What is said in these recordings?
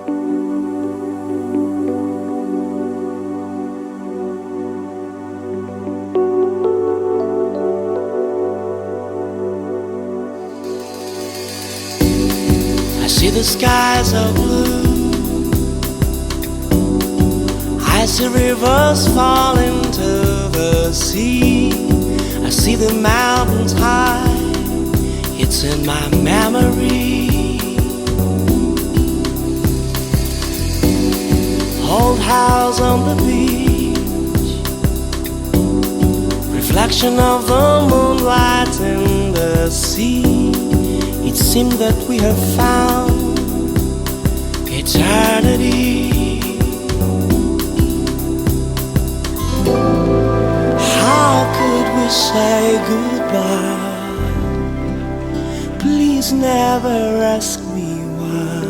I see the skies are blue, I see rivers fall into the sea, I see the mountains high, it's in my memory. Old house on the beach, reflection of the moonlight in the sea. It seemed that we have found eternity. How could we say goodbye? Please never ask me why.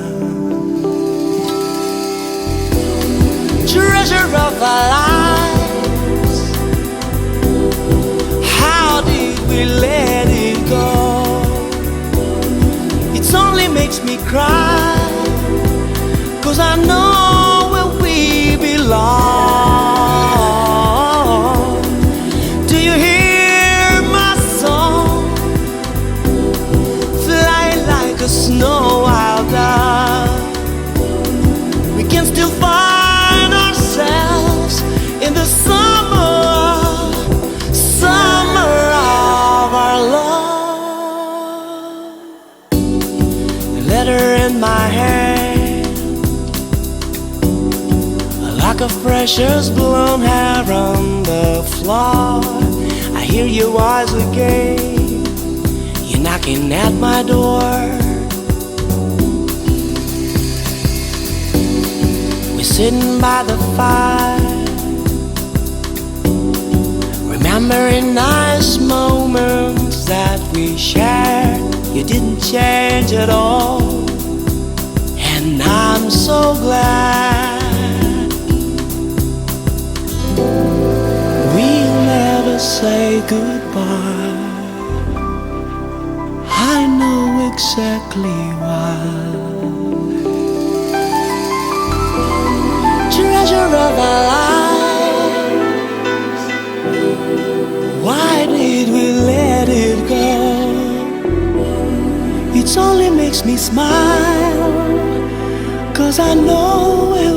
Treasure of our lives, how did we let it go? It only makes me cry, 'cause I know where we belong. Do you hear my song? Fly like a snow wild dove. We can still find ourselves in the summer of our love. A letter in my hand, a lock of precious blonde hair on the floor. I hear your voice again, you're knocking at my door. We're sitting by the fire, remembering nice moments that we shared. You didn't change at all, and I'm so glad. We'll never say goodbye, I know exactly why. Treasure of our lives, why did we let it go? It only makes me smile, 'cause I know it